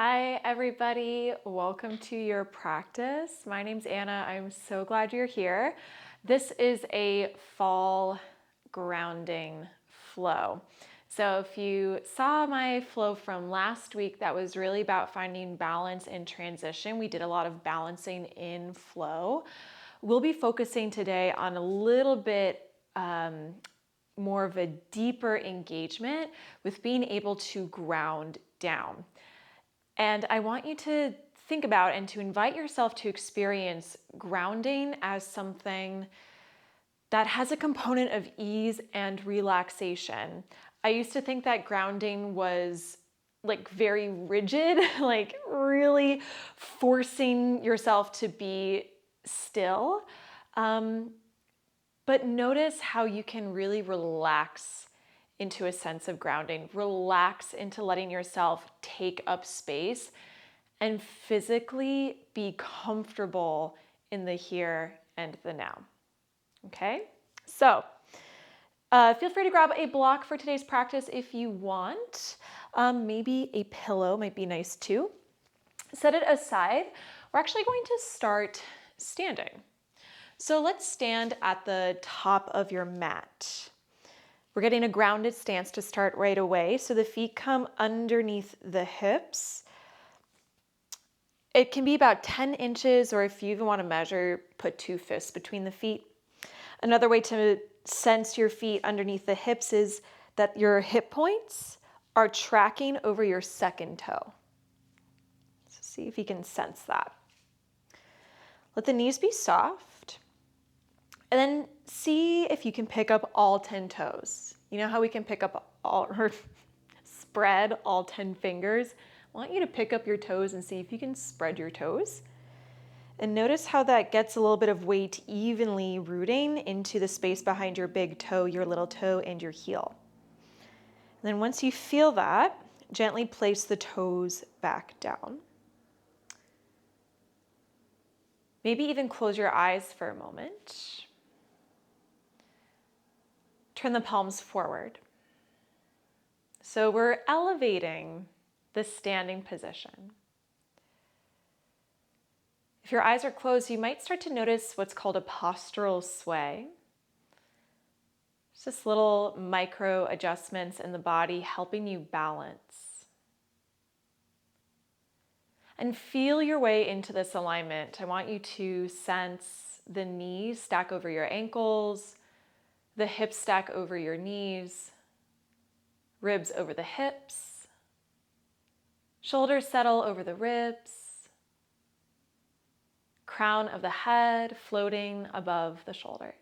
Hi, everybody. Welcome to your practice. My name's Anna. I'm so glad you're here. This is a fall grounding flow. So if you saw my flow from last week, that was really about finding balance in transition. We did a lot of balancing in flow. We'll be focusing today on a little bit more of a deeper engagement with being able to ground down. And I want you to think about and to invite yourself to experience grounding as something that has a component of ease and relaxation. I used to think that grounding was like very rigid, like really forcing yourself to be still. But notice how you can really relax into a sense of grounding, relax into letting yourself take up space and physically be comfortable in the here and the now. Okay? So, feel free to grab a block for today's practice if you want. Maybe a pillow might be nice too. Set it aside. We're actually going to start standing. So let's stand at the top of your mat. We're getting a grounded stance to start right away. So the feet come underneath the hips. It can be about 10 inches, or if you even want to measure, put 2 fists between the feet. Another way to sense your feet underneath the hips is that your hip points are tracking over your second toe. So see if you can sense that. Let the knees be soft. And then see if you can pick up all 10 toes. You know how we can pick up all, or spread all 10 fingers? I want you to pick up your toes and see if you can spread your toes. And notice how that gets a little bit of weight evenly rooting into the space behind your big toe, your little toe, and your heel. And then once you feel that, gently place the toes back down. Maybe even close your eyes for a moment. Turn the palms forward. So we're elevating the standing position. If your eyes are closed, you might start to notice what's called a postural sway. It's just little micro adjustments in the body helping you balance. And feel your way into this alignment. I want you to sense the knees stack over your ankles, the hips stack over your knees, ribs over the hips, shoulders settle over the ribs, crown of the head floating above the shoulders.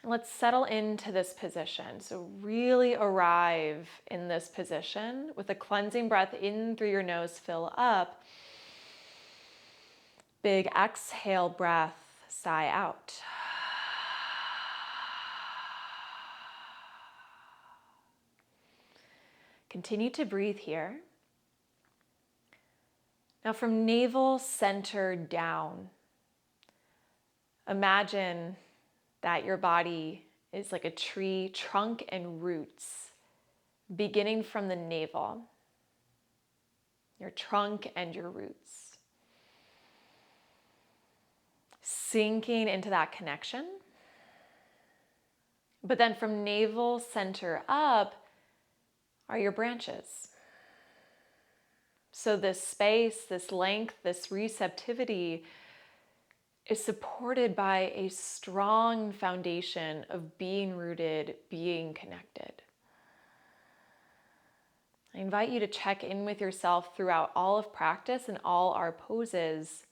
Let's settle into this position. So really arrive in this position with a cleansing breath in through your nose, fill up. Big exhale breath, sigh out. Continue to breathe here. Now from navel center down, imagine that your body is like a tree, trunk and roots, beginning from the navel, your trunk and your roots. Sinking into that connection. But then from navel center up are your branches. So this space, this length, this receptivity is supported by a strong foundation of being rooted, being connected. I invite you to check in with yourself throughout all of practice and all our poses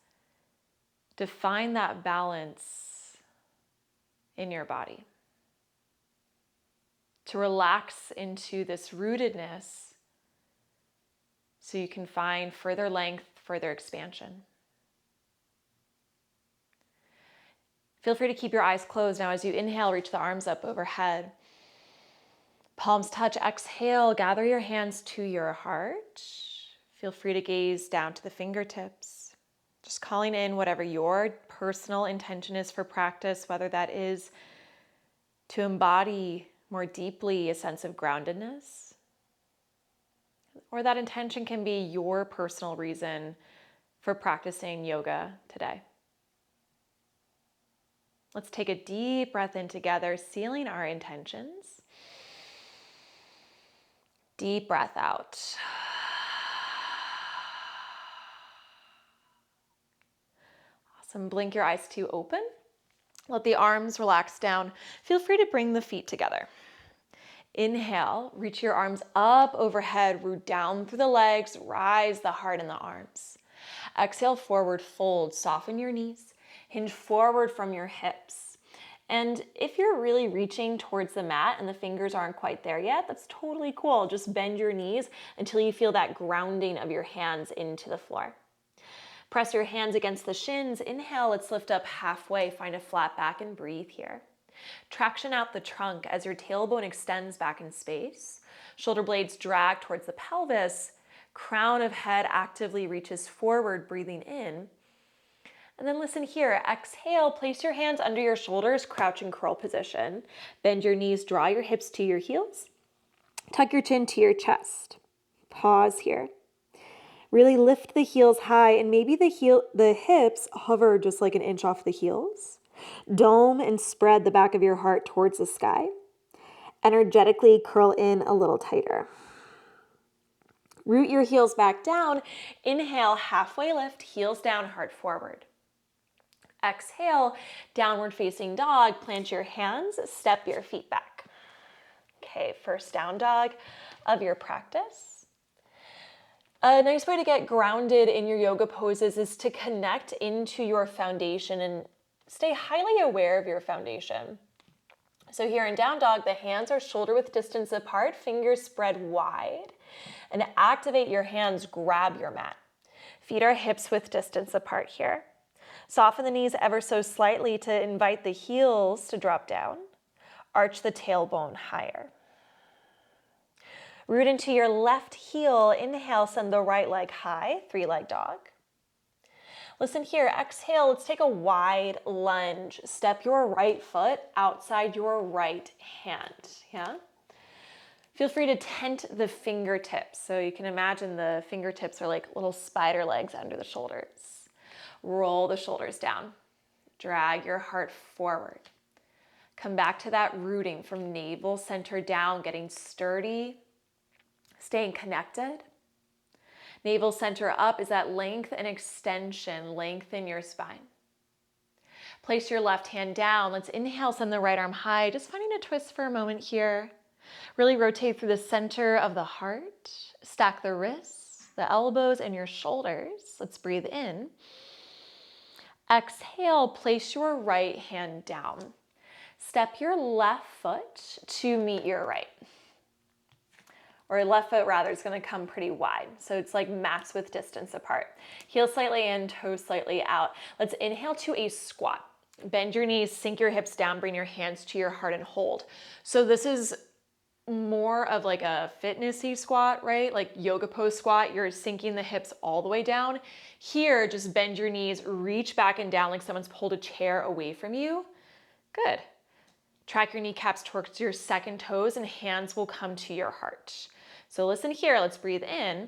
to find that balance in your body. To relax into this rootedness so you can find further length, further expansion. Feel free to keep your eyes closed now as you inhale, reach the arms up overhead. Palms touch, exhale, gather your hands to your heart. Feel free to gaze down to the fingertips. Just calling in whatever your personal intention is for practice, whether that is to embody more deeply a sense of groundedness. Or that intention can be your personal reason for practicing yoga today. Let's take a deep breath in together, sealing our intentions. Deep breath out. Awesome. Blink your eyes to open. Let the arms relax down. Feel free to bring the feet together. Inhale, reach your arms up overhead, root down through the legs, rise the heart and the arms. Exhale, forward fold, soften your knees, hinge forward from your hips. And if you're really reaching towards the mat and the fingers aren't quite there yet, that's totally cool. Just bend your knees until you feel that grounding of your hands into the floor. Press your hands against the shins. Inhale, let's lift up halfway, find a flat back and breathe here. Traction out the trunk as your tailbone extends back in space. Shoulder blades drag towards the pelvis. Crown of head actively reaches forward, breathing in. And then listen here. Exhale, place your hands under your shoulders, crouch and curl position. Bend your knees, draw your hips to your heels. Tuck your chin to your chest. Pause here. Really lift the heels high, and maybe the hips hover just like an inch off the heels. Dome and spread the back of your heart towards the sky. Energetically curl in a little tighter. Root your heels back down. Inhale, halfway lift, heels down, heart forward. Exhale, downward facing dog. Plant your hands, step your feet back. Okay, first down dog of your practice. A nice way to get grounded in your yoga poses is to connect into your foundation and stay highly aware of your foundation. So here in down dog, the hands are shoulder width distance apart, fingers spread wide. And to activate your hands, grab your mat. Feet are hips width distance apart here. Soften the knees ever so slightly to invite the heels to drop down. Arch the tailbone higher. Root into your left heel. Inhale, send the right leg high, three-leg dog. Listen here, exhale, let's take a wide lunge. Step your right foot outside your right hand, yeah? Feel free to tent the fingertips. So you can imagine the fingertips are like little spider legs under the shoulders. Roll the shoulders down. Drag your heart forward. Come back to that rooting from navel center down, getting sturdy, staying connected. Navel center up is that length and extension. Lengthen your spine. Place your left hand down. Let's inhale, send the right arm high. Just finding a twist for a moment here. Really rotate through the center of the heart. Stack the wrists, the elbows, and your shoulders. Let's breathe in. Exhale, place your right hand down. Step your left foot to meet your right. Or left foot rather is going to come pretty wide. So it's like mats width distance apart. Heel slightly in, toes slightly out. Let's inhale to a squat. Bend your knees, sink your hips down, bring your hands to your heart and hold. So this is more of like a fitnessy squat, right? Like yoga pose squat, you're sinking the hips all the way down. Here, just bend your knees, reach back and down like someone's pulled a chair away from you. Good. Track your kneecaps towards your second toes and hands will come to your heart. So listen here, let's breathe in.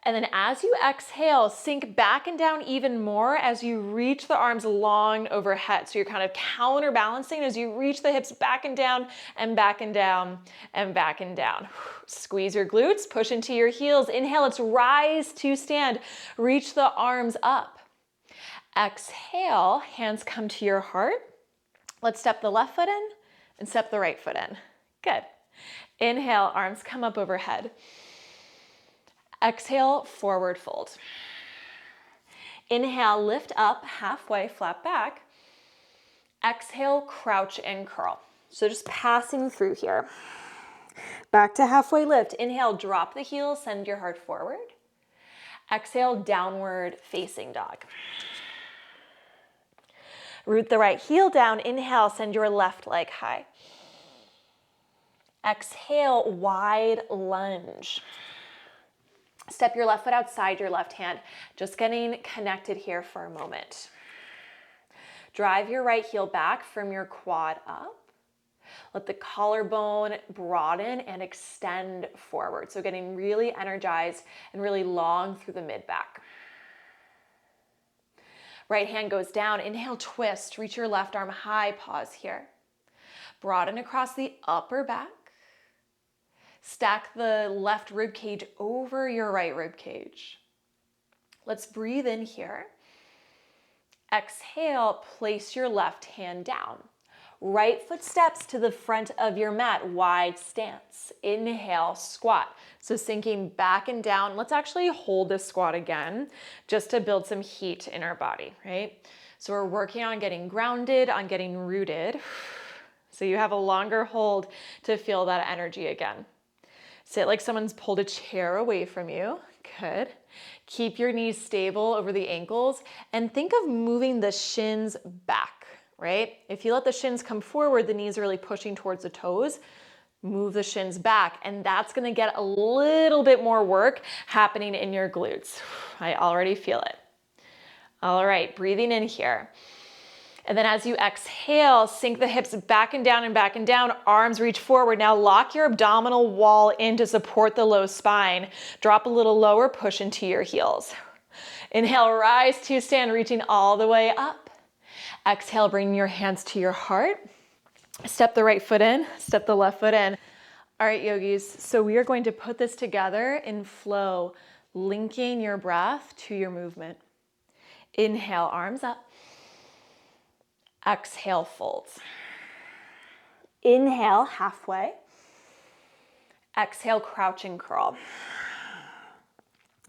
And then as you exhale, sink back and down even more as you reach the arms long overhead. So you're kind of counterbalancing as you reach the hips back and down and back and down and back and down. Squeeze your glutes, push into your heels. Inhale, let's rise to stand. Reach the arms up. Exhale, hands come to your heart. Let's step the left foot in and step the right foot in. Good. Inhale, arms come up overhead. Exhale, forward fold. Inhale, lift up halfway, flat back. Exhale, crouch and curl. So just passing through here. Back to halfway lift. Inhale, drop the heels, send your heart forward. Exhale, downward facing dog. Root the right heel down. Inhale, send your left leg high. Exhale, wide lunge. Step your left foot outside your left hand. Just getting connected here for a moment. Drive your right heel back from your quad up. Let the collarbone broaden and extend forward. So getting really energized and really long through the mid-back. Right hand goes down. Inhale, twist. Reach your left arm high. Pause here. Broaden across the upper back. Stack the left rib cage over your right rib cage. Let's breathe in here. Exhale, place your left hand down. Right foot steps to the front of your mat, wide stance. Inhale, squat. So sinking back and down. Let's actually hold this squat again, just to build some heat in our body, right? So we're working on getting grounded, on getting rooted. So you have a longer hold to feel that energy again. Sit like someone's pulled a chair away from you. Good. Keep your knees stable over the ankles and think of moving the shins back, right? If you let the shins come forward, the knees are really pushing towards the toes. Move the shins back, and that's gonna get a little bit more work happening in your glutes. I already feel it. All right, breathing in here. And then as you exhale, sink the hips back and down and back and down. Arms reach forward. Now lock your abdominal wall in to support the low spine. Drop a little lower, push into your heels. Inhale, rise to stand, reaching all the way up. Exhale, bring your hands to your heart. Step the right foot in, step the left foot in. All right, yogis, so we are going to put this together in flow, linking your breath to your movement. Inhale, arms up. Exhale, folds. Inhale, halfway. Exhale, crouch and curl.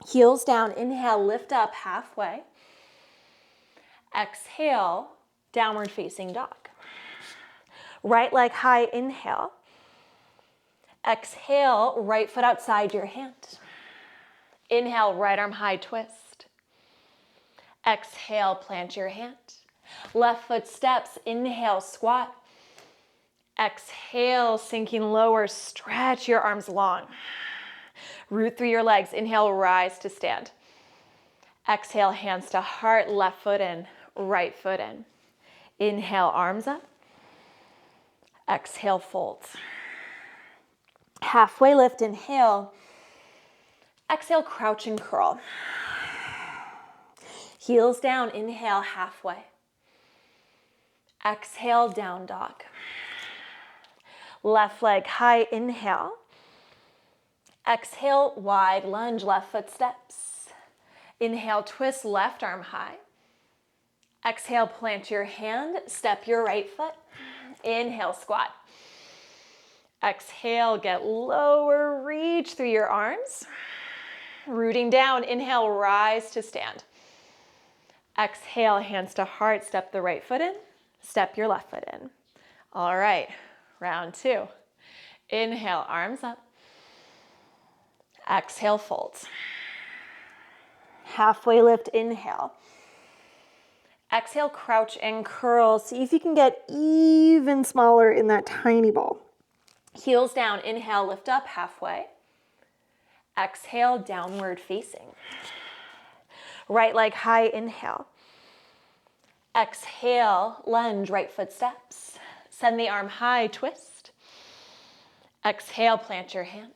Heels down. Inhale, lift up halfway. Exhale, downward facing dog. Right leg high, inhale. Exhale, right foot outside your hand. Inhale, right arm high, twist. Exhale, plant your hand. Left foot steps, inhale, squat. Exhale, sinking lower, stretch your arms long. Root through your legs, inhale, rise to stand. Exhale, hands to heart, left foot in, right foot in. Inhale, arms up. Exhale, folds. Halfway lift, inhale. Exhale, crouch and curl. Heels down, inhale, halfway. Exhale, down dog. Left leg high, inhale. Exhale, wide lunge, left foot steps. Inhale, twist, left arm high. Exhale, plant your hand, step your right foot. Inhale, squat. Exhale, get lower, reach through your arms. Rooting down, inhale, rise to stand. Exhale, hands to heart, step the right foot in, step your left foot in. All right, round two. Inhale, arms up. Exhale, folds. Halfway lift, inhale. Exhale, crouch and curl. See if you can get even smaller in that tiny ball. Heels down, inhale, lift up halfway. Exhale, downward facing. Right leg high, inhale. Exhale, lunge, right foot steps. Send the arm high, twist. Exhale, plant your hand.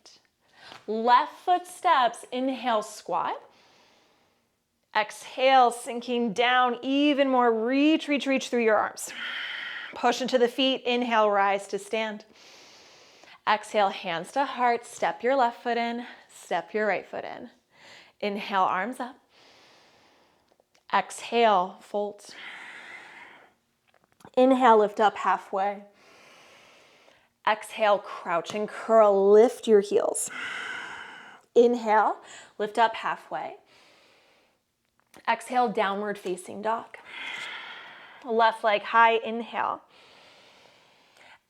Left foot steps, inhale, squat. Exhale, sinking down even more. Reach, reach, reach through your arms. Push into the feet, inhale, rise to stand. Exhale, hands to heart, step your left foot in, step your right foot in. Inhale, arms up. Exhale, folds. Inhale, lift up halfway. Exhale, crouch and curl, lift your heels. Inhale, lift up halfway. Exhale, downward facing dog. Left leg high, inhale.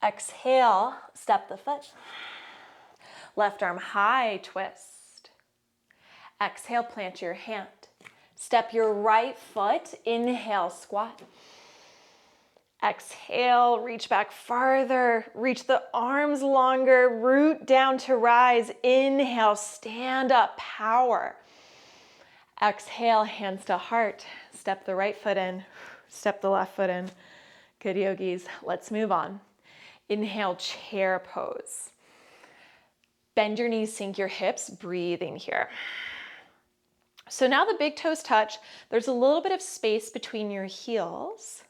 Exhale, step the foot. Left arm high, twist. Exhale, plant your hand. Step your right foot, inhale, squat. Exhale, reach back farther, reach the arms longer, root down to rise. Inhale, stand up, power. Exhale, hands to heart. Step the right foot in, step the left foot in. Good yogis, let's move on. Inhale, chair pose. Bend your knees, sink your hips, breathing here. So now the big toes touch. There's a little bit of space between your heels.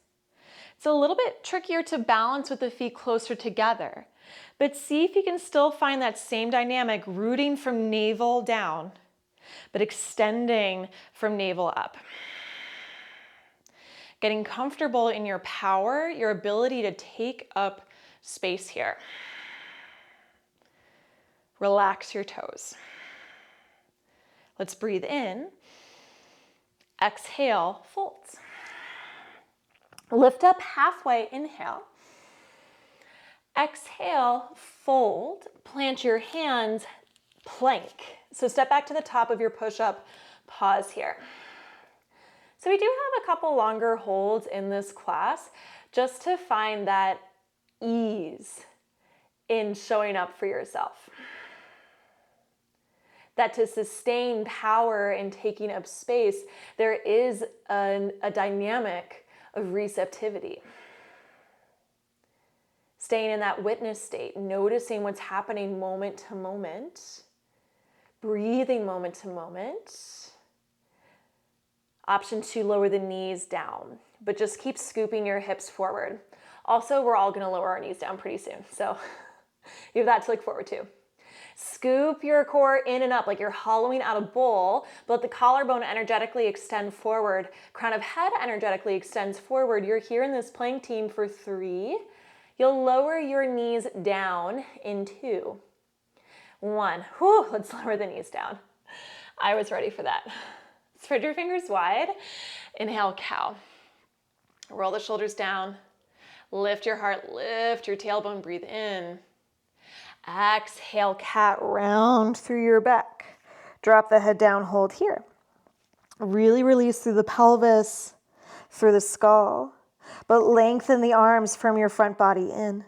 It's a little bit trickier to balance with the feet closer together, but see if you can still find that same dynamic, rooting from navel down, but extending from navel up. Getting comfortable in your power, your ability to take up space here. Relax your toes. Let's breathe in. Exhale, folds. Lift up halfway, inhale. Exhale, fold. Plant your hands, plank. So step back to the top of your push-up, pause here. So we do have a couple longer holds in this class just to find that ease in showing up for yourself. That to sustain power and taking up space, there is a dynamic of receptivity. Staying in that witness state, noticing what's happening moment to moment, breathing moment to moment. Option 2, lower the knees down, but just keep scooping your hips forward. Also, we're all gonna lower our knees down pretty soon, so you have that to look forward to. Scoop your core in and up like you're hollowing out a bowl, but let the collarbone energetically extend forward. Crown of head energetically extends forward. You're here in this plank team for 3. You'll lower your knees down in 2. 1. Whew, let's lower the knees down. I was ready for that. Spread your fingers wide. Inhale, cow. Roll the shoulders down. Lift your heart, lift your tailbone, breathe in. Exhale, cat, round through your back. Drop the head down, hold here. Really release through the pelvis, through the skull, but lengthen the arms from your front body in.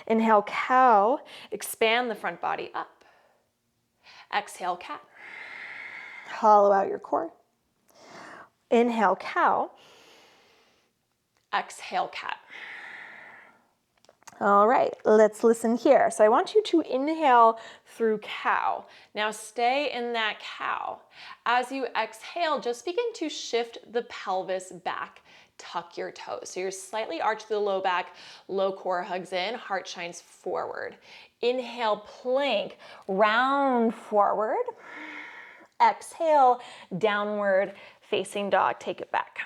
Inhale, cow, expand the front body up. Exhale, cat. Hollow out your core. Inhale, cow. Exhale, cat. All right, let's listen here. So I want you to inhale through cow. Now stay in that cow. As you exhale, just begin to shift the pelvis back. Tuck your toes. So you're slightly arched through the low back, low core hugs in, heart shines forward. Inhale, plank, round forward. Exhale, downward facing dog, take it back.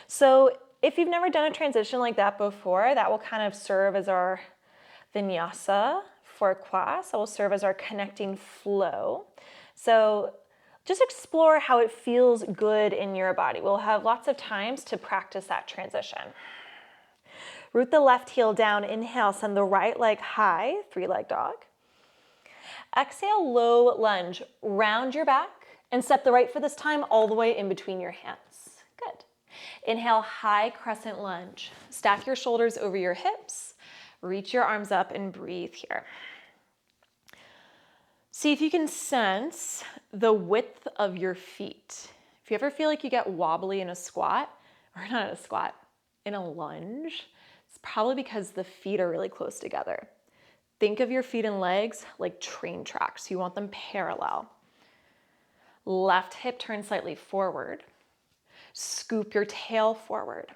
So if you've never done a transition like that before, that will kind of serve as our vinyasa for class. That will serve as our connecting flow. So just explore how it feels good in your body. We'll have lots of times to practice that transition. Root the left heel down, inhale, send the right leg high, 3-leg dog. Exhale, low lunge, round your back and step the right foot this time all the way in between your hands. Good. Inhale, high crescent lunge. Stack your shoulders over your hips. Reach your arms up and breathe here. See if you can sense the width of your feet. If you ever feel like you get wobbly in a squat, or not in a squat, in a lunge, it's probably because the feet are really close together. Think of your feet and legs like train tracks. You want them parallel. Left hip turns slightly forward. Scoop your tail forward.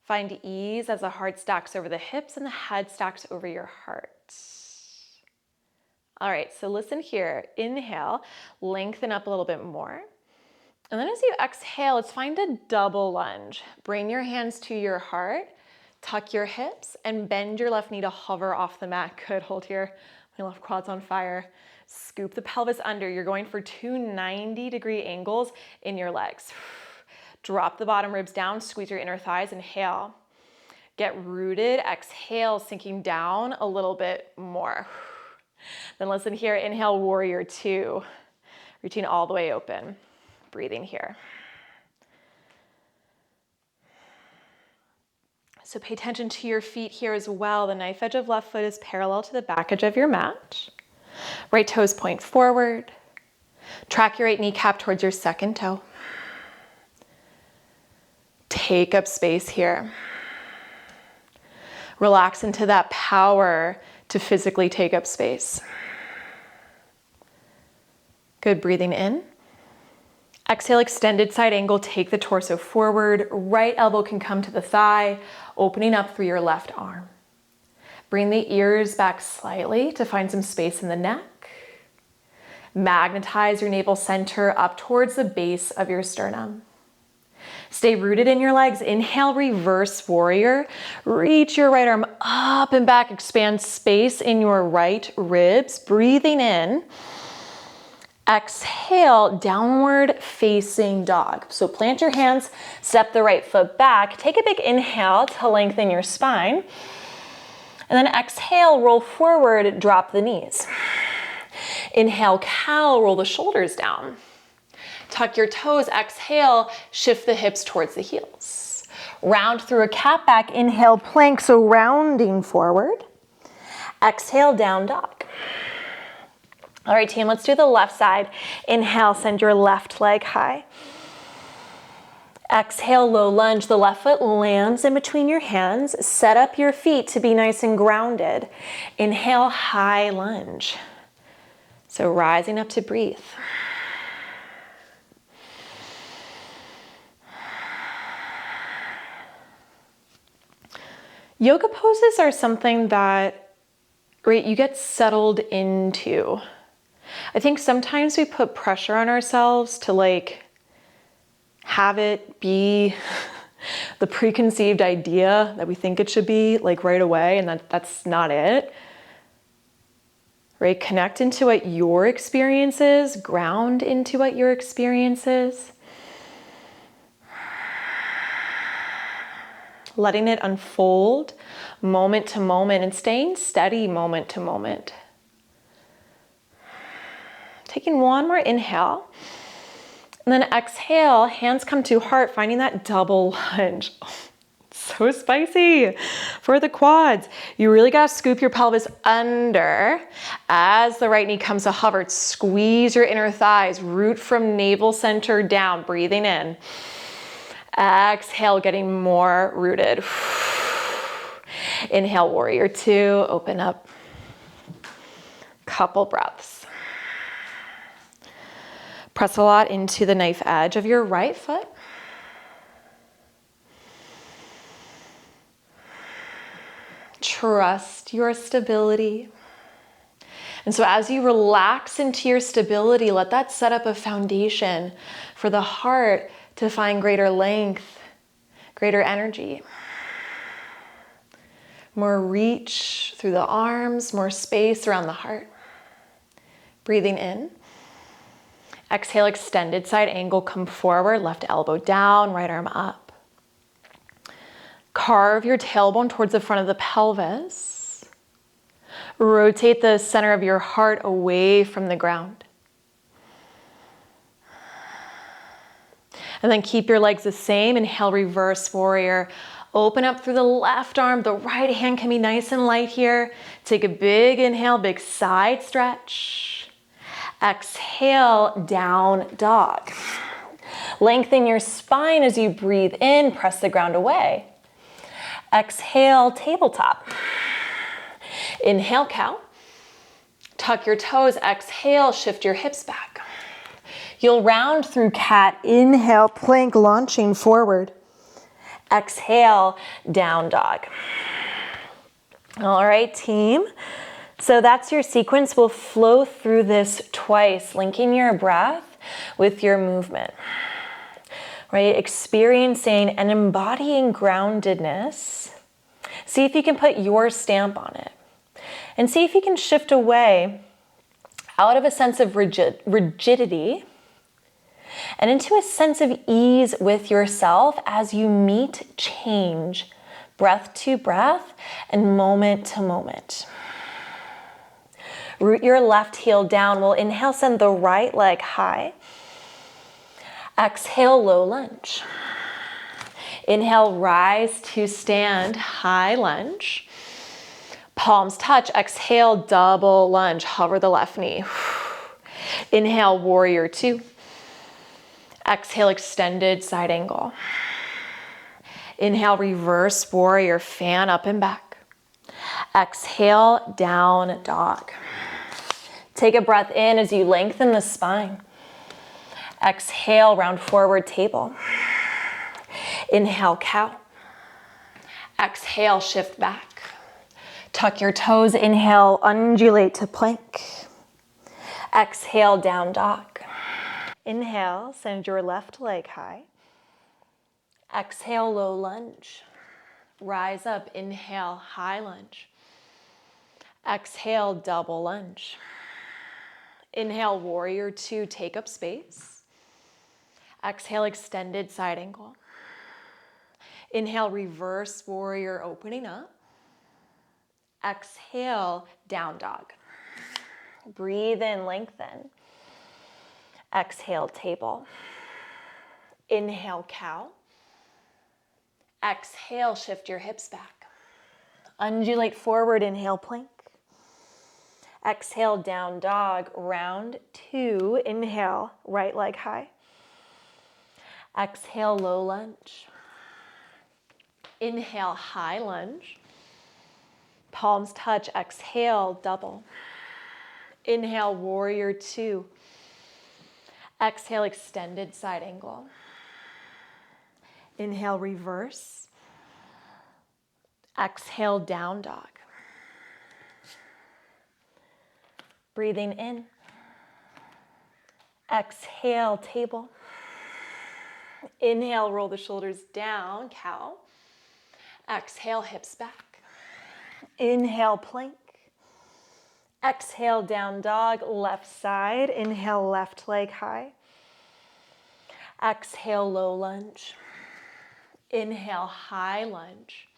Find ease as the heart stacks over the hips and the head stacks over your heart. All right, so listen here. Inhale, lengthen up a little bit more. And then as you exhale, let's find a double lunge. Bring your hands to your heart, tuck your hips, and bend your left knee to hover off the mat. Good, hold here. My left quad's on fire. Scoop the pelvis under. You're going for 2 90-degree angles in your legs. Drop the bottom ribs down, squeeze your inner thighs, inhale. Get rooted, exhale, sinking down a little bit more. Then listen here, inhale, warrior 2. Reaching all the way open. Breathing here. So pay attention to your feet here as well. The knife edge of left foot is parallel to the back edge of your mat. Right toes point forward. Track your right kneecap towards your second toe. Take up space here. Relax into that power to physically take up space. Good, breathing in. Exhale, extended side angle, take the torso forward. Right elbow can come to the thigh, opening up through your left arm. Bring the ears back slightly to find some space in the neck. Magnetize your navel center up towards the base of your sternum. Stay rooted in your legs. Inhale, reverse warrior. Reach your right arm up and back. Expand space in your right ribs. Breathing in. Exhale, downward facing dog. So plant your hands, step the right foot back. Take a big inhale to lengthen your spine. And then exhale, roll forward, drop the knees. Inhale, cow, roll the shoulders down. Tuck your toes, exhale, shift the hips towards the heels. Round through a cat back, inhale, plank, so rounding forward. Exhale, down dog. All right, team, let's do the left side. Inhale, send your left leg high. Exhale, low lunge. The left foot lands in between your hands. Set up your feet to be nice and grounded. Inhale, high lunge. So rising up to breathe. Yoga poses are something that, right, you get settled into. I think sometimes we put pressure on ourselves to like have it be the preconceived idea that we think it should be like right away, and that's not it. Right? Connect into what your experience is, ground into what your experience is. Letting it unfold moment to moment and staying steady moment to moment. Taking one more inhale. And then exhale, hands come to heart, finding that double lunge. Oh, so spicy for the quads. You really gotta scoop your pelvis under as the right knee comes to hover. Squeeze your inner thighs, root from navel center down, breathing in. Exhale, getting more rooted. Inhale, warrior two, open up. Couple breaths. Press a lot into the knife edge of your right foot. Trust your stability. And so as you relax into your stability, let that set up a foundation for the heart to find greater length, greater energy. More reach through the arms, more space around the heart. Breathing in. Exhale, extended side angle, come forward, left elbow down, right arm up. Carve your tailbone towards the front of the pelvis. Rotate the center of your heart away from the ground. And then keep your legs the same. Inhale, reverse warrior. Open up through the left arm. The right hand can be nice and light here. Take a big inhale, big side stretch. Exhale, down dog. Lengthen your spine as you breathe in, press the ground away. Exhale, tabletop. Inhale, cow. Tuck your toes, exhale, shift your hips back. You'll round through cat. Inhale, plank, launching forward. Exhale, down dog. All right, team. So that's your sequence. We'll flow through this twice, linking your breath with your movement, right? Experiencing and embodying groundedness. See if you can put your stamp on it. And see if you can shift away out of a sense of rigidity and into a sense of ease with yourself as you meet change, breath to breath and moment to moment. Root your left heel down. We'll inhale, send the right leg high. Exhale, low lunge. Inhale, rise to stand, high lunge. Palms touch. Exhale, double lunge. Hover the left knee. Inhale, warrior two. Exhale, extended side angle. Inhale, reverse warrior, fan up and back. Exhale, down dog. Take a breath in as you lengthen the spine. Exhale, round forward table. Inhale, cow. Exhale, shift back. Tuck your toes. Inhale, undulate to plank. Exhale, down dog. Inhale, send your left leg high. Exhale, low lunge. Rise up, inhale, high lunge. Exhale, double lunge. Inhale, warrior two, take up space. Exhale, extended side angle. Inhale, reverse warrior, opening up. Exhale, down dog. Breathe in, lengthen. Exhale, table. Inhale, cow. Exhale, shift your hips back. Undulate forward, inhale, plank. Exhale, down dog, round two. Inhale, right leg high. Exhale, low lunge. Inhale, high lunge. Palms touch, exhale, double. Inhale, warrior two. Exhale, extended side angle. Inhale, reverse. Exhale, down dog. Breathing in. Exhale, table. Inhale, roll the shoulders down, cow. Exhale, hips back. Inhale, plank. Exhale, down dog, left side. Inhale, left leg high. Exhale, low lunge. Inhale, high lunge.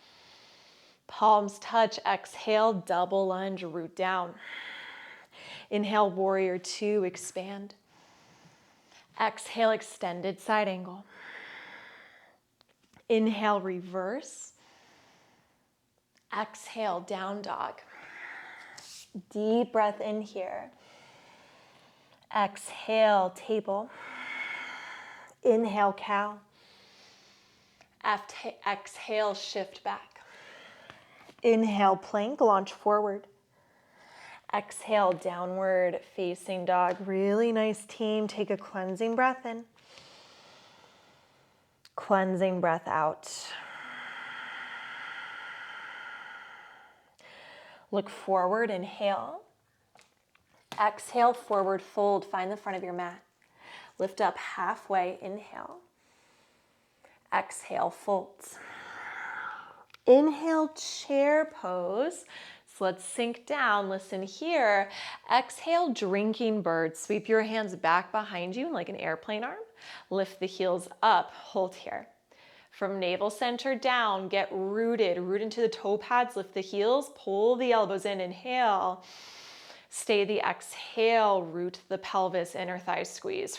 Palms touch, exhale, double lunge, root down. Inhale, warrior two, expand. Exhale, extended side angle. Inhale, reverse. Exhale, down dog. Deep breath in here. Exhale, table. Inhale, cow. Exhale, shift back. Inhale, plank, launch forward. Exhale, downward facing dog. Really nice, team. Take a cleansing breath in. Cleansing breath out. Look forward, inhale. Exhale, forward fold. Find the front of your mat. Lift up halfway, inhale. Exhale, folds. Inhale, chair pose. So let's sink down, listen here. Exhale, drinking bird. Sweep your hands back behind you like an airplane arm. Lift the heels up, hold here. From navel center down, get rooted. Root into the toe pads, lift the heels, pull the elbows in, inhale. Stay the exhale, root the pelvis, inner thigh squeeze.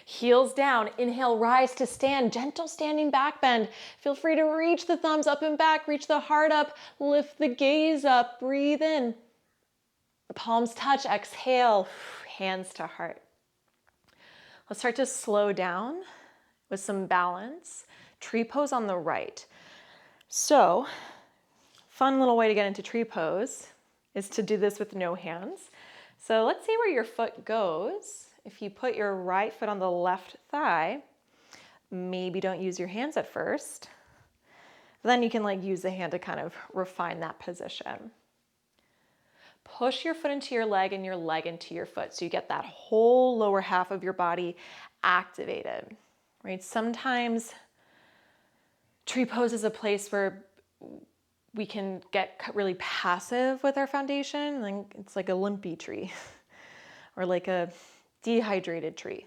Heels down, inhale, rise to stand, gentle standing back bend. Feel free to reach the thumbs up and back, reach the heart up, lift the gaze up, breathe in. Palms touch, exhale, hands to heart. Let's start to slow down with some balance. Tree pose on the right. So, fun little way to get into tree pose is to do this with no hands. So let's see where your foot goes. If you put your right foot on the left thigh, maybe don't use your hands at first. Then you can use the hand to kind of refine that position. Push your foot into your leg and your leg into your foot so you get that whole lower half of your body activated, right? Sometimes tree pose is a place where we can get really passive with our foundation. Like it's like a limpy tree or like a dehydrated tree.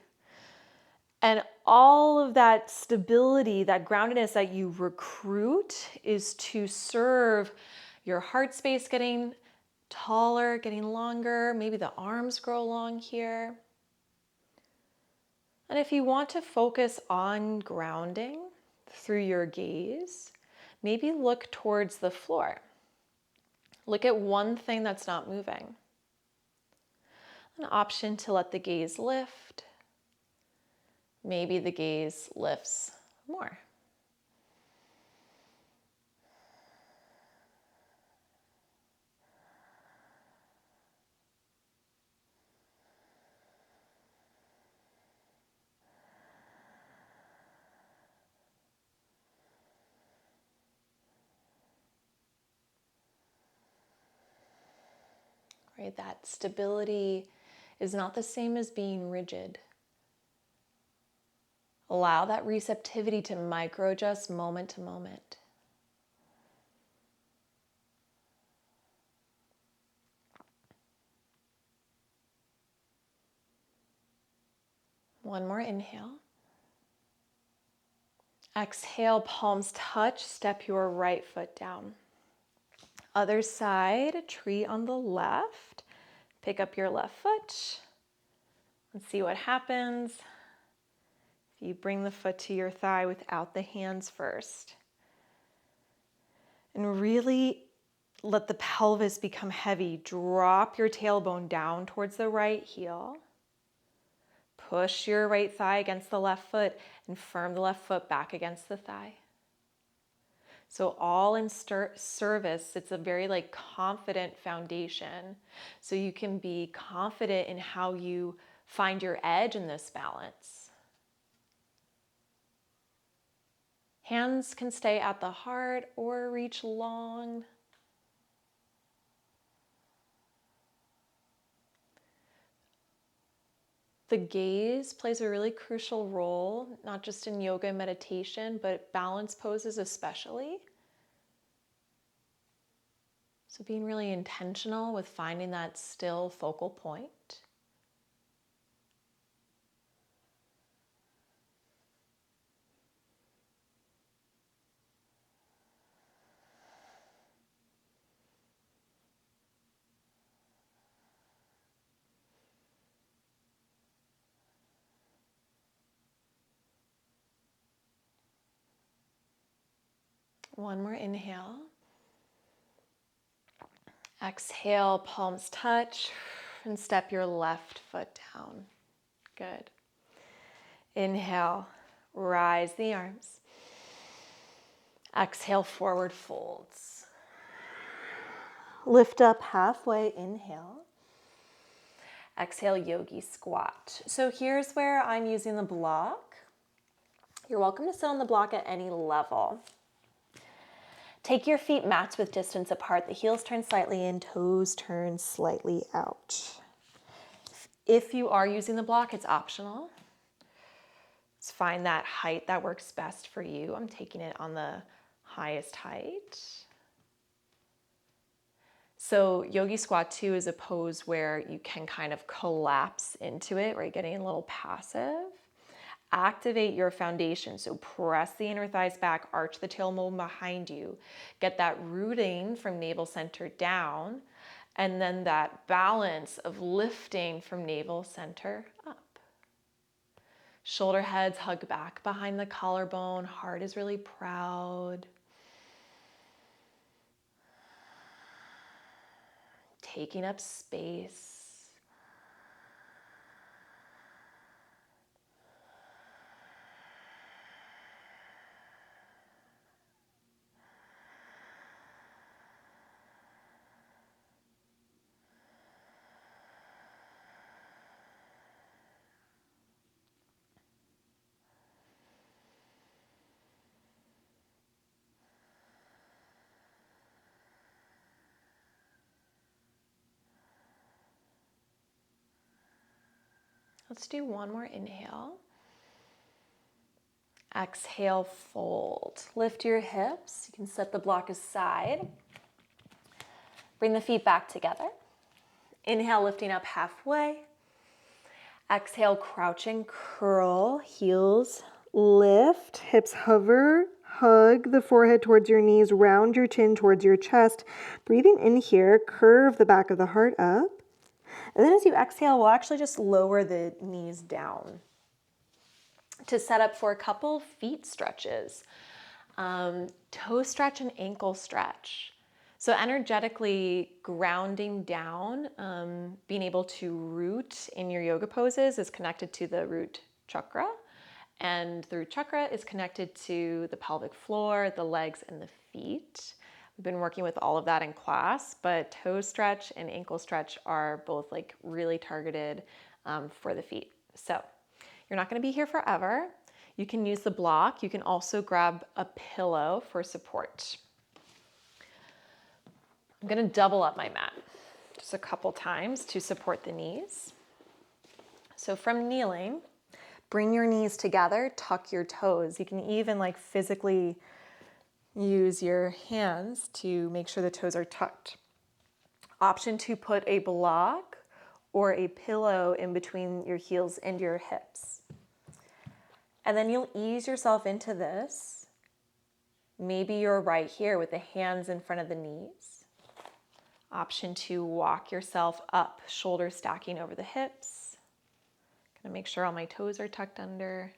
And all of that stability, that groundedness that you recruit is to serve your heart space getting taller, getting longer. Maybe the arms grow long here. And if you want to focus on grounding through your gaze, maybe look towards the floor. Look at one thing that's not moving. An option to let the gaze lift. Maybe the gaze lifts more. right? That stability is not the same as being rigid. Allow that receptivity to micro adjust moment to moment. One more inhale. Exhale, palms touch, step your right foot down. Other side, tree on the left. Pick up your left foot. Let's see what happens if you bring the foot to your thigh without the hands first. And really let the pelvis become heavy. Drop your tailbone down towards the right heel. Push your right thigh against the left foot and firm the left foot back against the thigh. So all in service, it's a very confident foundation. So you can be confident in how you find your edge in this balance. Hands can stay at the heart or reach long. The gaze plays a really crucial role, not just in yoga and meditation, but balance poses especially. So being really intentional with finding that still focal point. One more inhale. Exhale, palms touch, and step your left foot down. Good. Inhale, rise the arms. Exhale, forward folds. Lift up halfway, inhale. Exhale, yogi squat. So here's where I'm using the block. You're welcome to sit on the block at any level. Take your feet mats width distance apart. The heels turn slightly in, toes turn slightly out. If you are using the block, it's optional. Just find that height that works best for you. I'm taking it on the highest height. So yogi squat 2 is a pose where you can kind of collapse into it, right? Getting a little passive. Activate your foundation. So press the inner thighs back, arch the tailbone behind you. Get that rooting from navel center down, and then that balance of lifting from navel center up. Shoulder heads hug back behind the collarbone. Heart is really proud. Taking up space. Let's do one more inhale. Exhale, fold. Lift your hips. You can set the block aside. Bring the feet back together. Inhale, lifting up halfway. Exhale, crouch and curl. Heels lift. Hips hover. Hug the forehead towards your knees. Round your chin towards your chest. Breathing in here, curve the back of the heart up. And then as you exhale, we'll actually just lower the knees down to set up for a couple feet stretches. Toe stretch and ankle stretch. So energetically grounding down, being able to root in your yoga poses is connected to the root chakra. And the root chakra is connected to the pelvic floor, the legs, and the feet. We've been working with all of that in class, but toe stretch and ankle stretch are both really targeted for the feet. So you're not going to be here forever. You can use the block. You can also grab a pillow for support. I'm going to double up my mat. Just a couple times to support the knees. So from kneeling, bring your knees together, tuck your toes. You can even like physically use your hands to make sure the toes are tucked. Option to put a block or a pillow in between your heels and your hips. And then you'll ease yourself into this. Maybe you're right here with the hands in front of the knees. Option to walk yourself up, shoulders stacking over the hips. Gonna make sure all my toes are tucked under.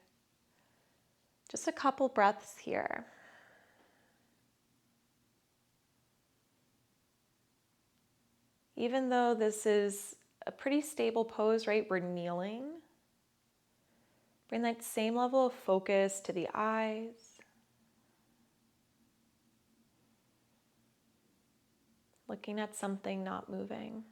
Just a couple breaths here. Even though this is a pretty stable pose, right? We're kneeling. Bring that same level of focus to the eyes. Looking at something, not moving.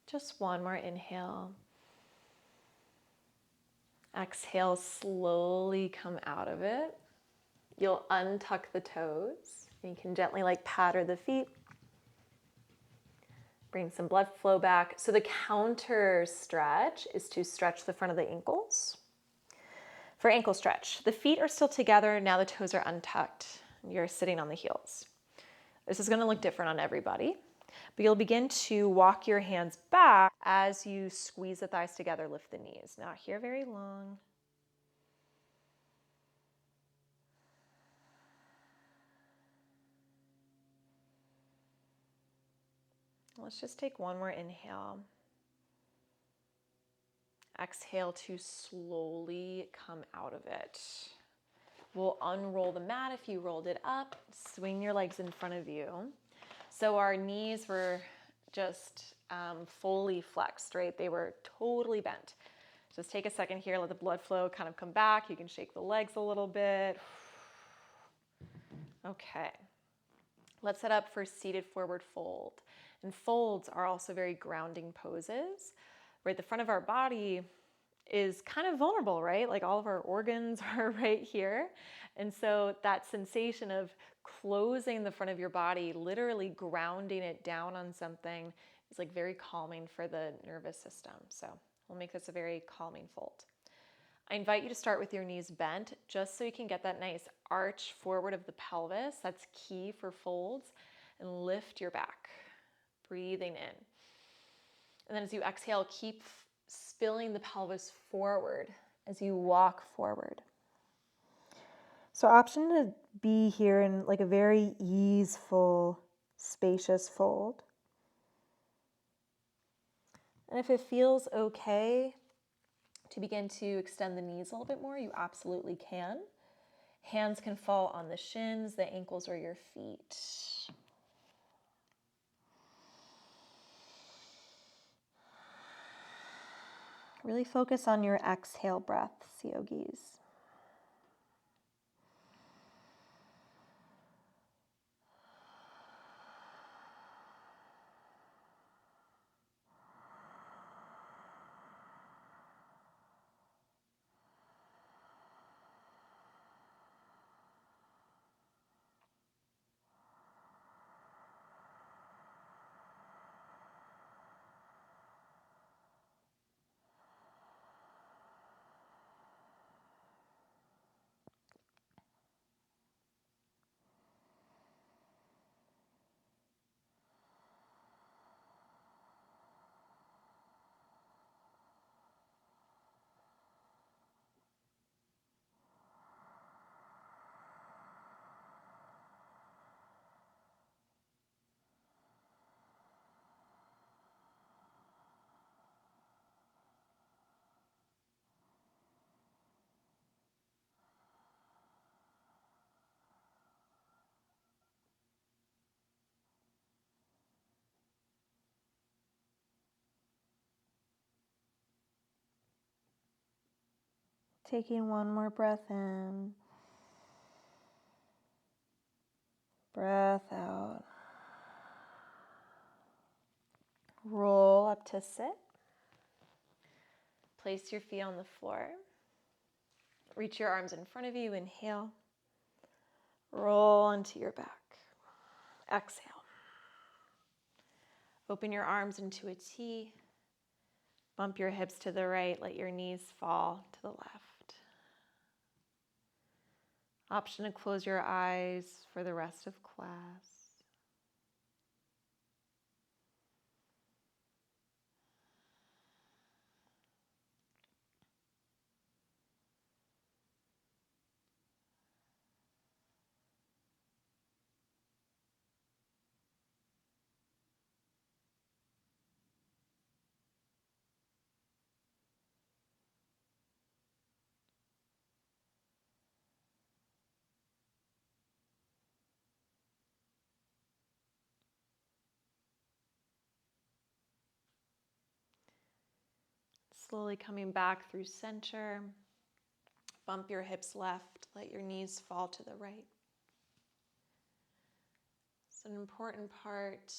Just one more inhale. Exhale, slowly come out of it. You'll untuck the toes. And you can gently like patter the feet. Bring some blood flow back. So the counter stretch is to stretch the front of the ankles. For ankle stretch, the feet are still together. Now the toes are untucked. You're sitting on the heels. This is going to look different on everybody. But you'll begin to walk your hands back as you squeeze the thighs together, lift the knees. Not here very long. Let's just take one more inhale. Exhale to slowly come out of it. We'll unroll the mat if you rolled it up. Swing your legs in front of you. So our knees were just fully flexed, right? They were totally bent. Just take a second here, let the blood flow kind of come back. You can shake the legs a little bit. Okay. Let's set up for seated forward fold. And folds are also very grounding poses, right? The front of our body is kind of vulnerable, right? Like all of our organs are right here. And so that sensation of closing the front of your body, literally grounding it down on something, is like very calming for the nervous system. So we'll make this a very calming fold. I invite you to start with your knees bent, just so you can get that nice arch forward of the pelvis. That's key for folds. And lift your back, breathing in. And then as you exhale, keep spilling the pelvis forward as you walk forward. So option to be here in like a very easeful, spacious fold. And if it feels okay to begin to extend the knees a little bit more, you absolutely can. Hands can fall on the shins, the ankles, or your feet. Really focus on your exhale breaths, yogis. Taking one more breath in. Breath out. Roll up to sit. Place your feet on the floor. Reach your arms in front of you. Inhale. Roll onto your back. Exhale. Open your arms into a T. Bump your hips to the right. Let your knees fall to the left. Option to close your eyes for the rest of class. Slowly coming back through center. Bump your hips left. Let your knees fall to the right. So an important part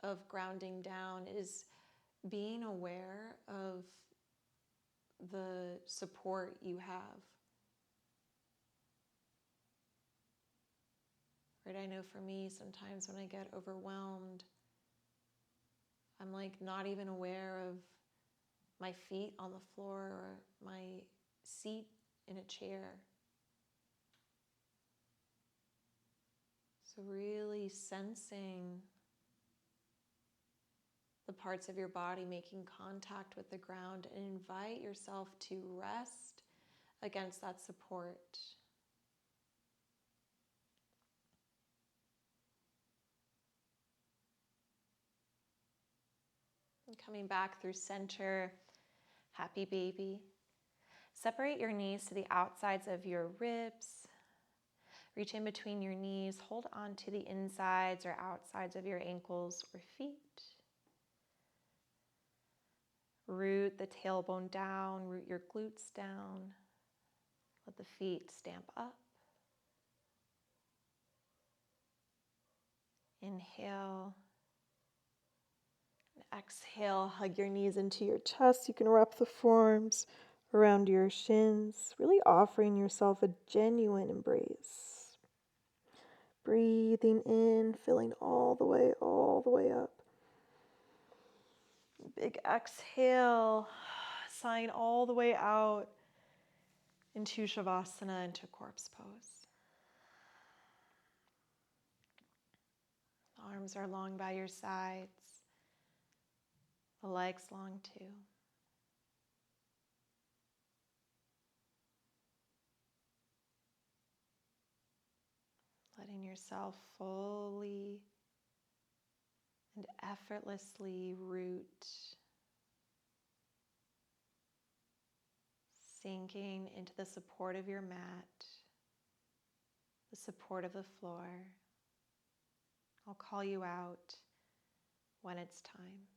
of grounding down is being aware of the support you have. Right? I know for me, sometimes when I get overwhelmed, I'm like not even aware of my feet on the floor or my seat in a chair. So really sensing the parts of your body making contact with the ground, and invite yourself to rest against that support. And coming back through center, happy baby. Separate your knees to the outsides of your ribs. Reach in between your knees. Hold on to the insides or outsides of your ankles or feet. Root the tailbone down. Root your glutes down. Let the feet stamp up. Inhale. And exhale. Hug your knees into your chest. You can wrap the forearms around your shins, really offering yourself a genuine embrace. Breathing in, filling all the way up. Big exhale, sighing all the way out into Shavasana, into corpse pose. The arms are long by your sides, the legs long too. Letting yourself fully and effortlessly root, sinking into the support of your mat, the support of the floor. I'll call you out when it's time.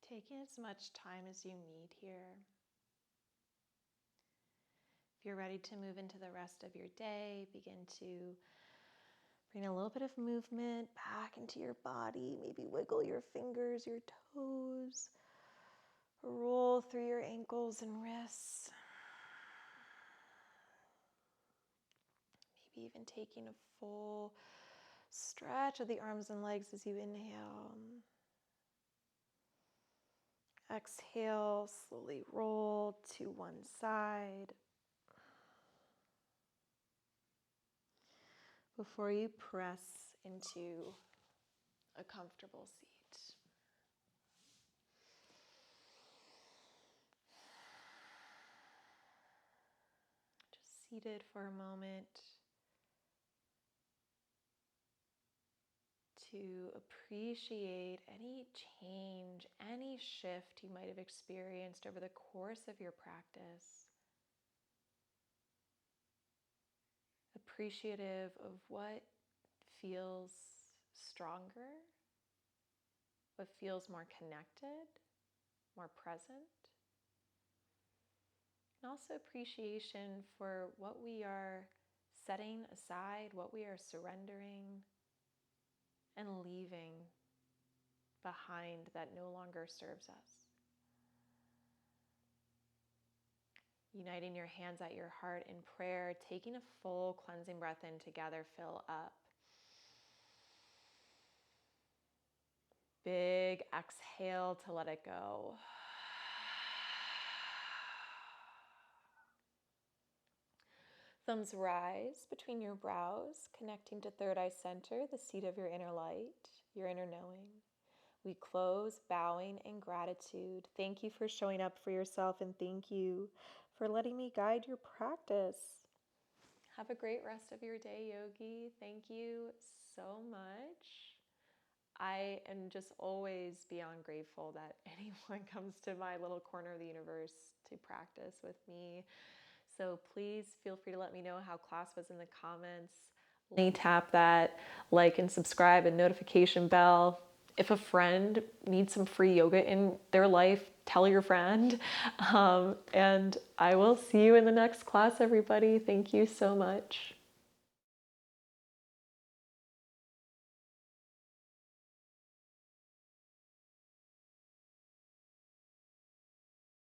Taking as much time as you need here. If you're ready to move into the rest of your day, begin to bring a little bit of movement back into your body. Maybe wiggle your fingers, your toes. Roll through your ankles and wrists. Maybe even taking a full stretch of the arms and legs as you inhale. Exhale, slowly roll to one side. Before you press into a comfortable seat. Just seated for a moment to appreciate any change, any shift you might have experienced over the course of your practice. Appreciative of what feels stronger, what feels more connected, more present. And also appreciation for what we are setting aside, what we are surrendering and leaving behind that no longer serves us. Uniting your hands at your heart in prayer, taking a full cleansing breath in together, fill up. Big exhale to let it go. Thumbs rise between your brows, connecting to third eye center, the seat of your inner light, your inner knowing. We close bowing in gratitude. Thank you for showing up for yourself, and thank you for letting me guide your practice. Have a great rest of your day, yogi. Thank you so much. I am just always beyond grateful that anyone comes to my little corner of the universe to practice with me. So please feel free to let me know how class was in the comments. Tap that like and subscribe and notification bell. If a friend needs some free yoga in their life, tell your friend. And I will see you in the next class, everybody. Thank you so much.